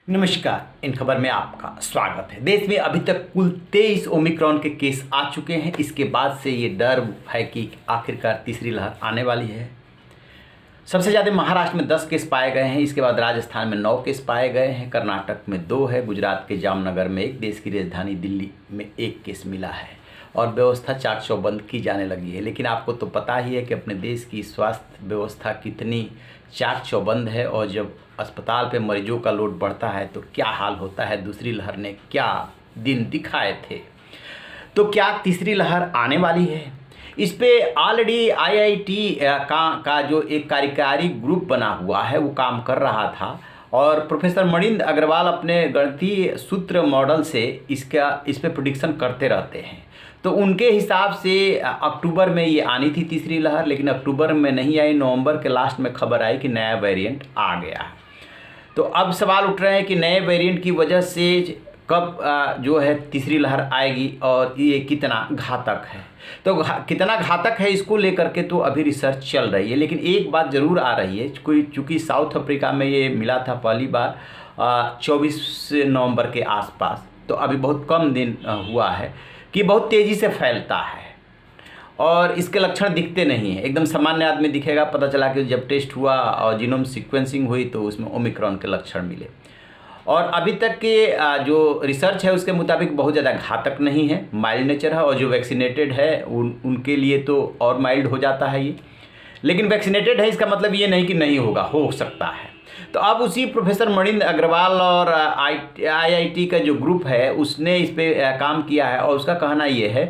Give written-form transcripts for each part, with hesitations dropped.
नमस्कार। इन खबर में आपका स्वागत है। देश में अभी तक कुल 23 ओमिक्रॉन के केस आ चुके हैं। इसके बाद से ये डर है कि आखिरकार तीसरी लहर आने वाली है। सबसे ज़्यादा महाराष्ट्र में 10 केस पाए गए हैं। इसके बाद राजस्थान में 9 केस पाए गए हैं। कर्नाटक में 2 है। गुजरात के जामनगर में 1, देश की राजधानी दिल्ली में 1 केस मिला है और व्यवस्था चाक चौबंद की जाने लगी है। लेकिन आपको तो पता ही है कि अपने देश की स्वास्थ्य व्यवस्था कितनी चाक चौबंद है और जब अस्पताल पे मरीजों का लोड बढ़ता है तो क्या हाल होता है। दूसरी लहर ने क्या दिन दिखाए थे। तो क्या तीसरी लहर आने वाली है? इस पे ऑलरेडी आईआईटी का जो एक कार्यकारी ग्रुप बना हुआ है वो काम कर रहा था और प्रोफेसर मणिंद्र अग्रवाल अपने गणितीय सूत्र मॉडल से इस पे प्रेडिक्शन करते रहते हैं। तो उनके हिसाब से अक्टूबर में ये आनी थी तीसरी लहर, लेकिन अक्टूबर में नहीं आई। नवंबर के लास्ट में खबर आई कि नया वेरिएंट आ गया। तो अब सवाल उठ रहे हैं कि नए वेरिएंट की वजह से कब जो है तीसरी लहर आएगी और ये कितना घातक है। तो कितना घातक है इसको लेकर के तो अभी रिसर्च चल रही है। लेकिन एक बात ज़रूर आ रही है, चूँकि साउथ अफ्रीका में ये मिला था पहली बार 24 नवंबर के आसपास, तो अभी बहुत कम दिन हुआ है कि बहुत तेज़ी से फैलता है और इसके लक्षण दिखते नहीं हैं। एकदम सामान्य आदमी दिखेगा। पता चला कि जब टेस्ट हुआ और जीनोम सीक्वेंसिंग हुई तो उसमें ओमिक्रॉन के लक्षण मिले। और अभी तक के जो रिसर्च है उसके मुताबिक बहुत ज़्यादा घातक नहीं है, माइल्ड नेचर है। और जो वैक्सीनेटेड है उनके लिए तो और माइल्ड हो जाता है ये। लेकिन वैक्सीनेटेड है इसका मतलब ये नहीं कि नहीं होगा, हो सकता है। तो अब उसी प्रोफेसर मणिंद्र अग्रवाल और आईआईटी का जो ग्रुप है उसने इस पर काम किया है और उसका कहना ये है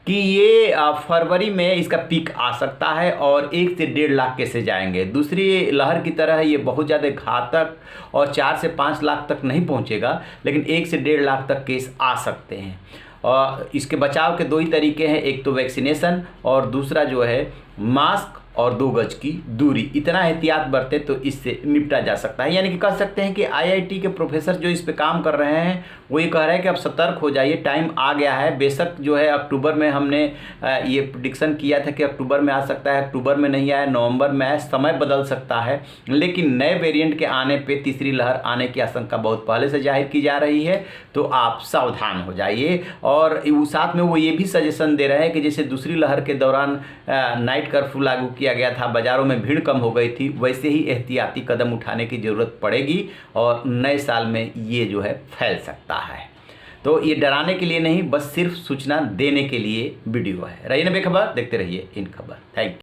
कि ये फरवरी में इसका पीक आ सकता है और 1 से 1.5 लाख केसेस जाएंगे। दूसरी लहर की तरह ये बहुत ज़्यादा घातक और 4 से 5 लाख तक नहीं पहुंचेगा, लेकिन 1 से 1.5 लाख तक केस आ सकते हैं। और इसके बचाव के 2 ही तरीके हैं, एक तो वैक्सीनेशन और दूसरा जो है मास्क और 2 गज की दूरी। इतना एहतियात बरते तो इससे निपटा जा सकता है। यानी कि कह सकते हैं कि आईआईटी के प्रोफेसर जो इस पे काम कर रहे हैं वो ये कह रहे हैं कि अब सतर्क हो जाइए, टाइम आ गया है। बेशक जो है अक्टूबर में हमने ये प्रेडिक्शन किया था कि अक्टूबर में आ सकता है, अक्टूबर में नहीं आया, नवंबर में आया, समय बदल सकता है। लेकिन नए वेरिएंट के आने पे तीसरी लहर आने की आशंका बहुत पहले से जाहिर की जा रही है। तो आप सावधान हो जाइए। और साथ में वो ये भी सजेशन दे रहे हैं कि जैसे दूसरी लहर के दौरान नाइट कर्फ्यू लागू किया गया था, बाज़ारों में भीड़ कम हो गई थी, वैसे ही एहतियाती कदम उठाने की ज़रूरत पड़ेगी और नए साल में ये जो है फैल सकता है। तो ये डराने के लिए नहीं, बस सिर्फ सूचना देने के लिए वीडियो है। रहिए ना बेखबर, देखते रहिए इन खबर। Thank you.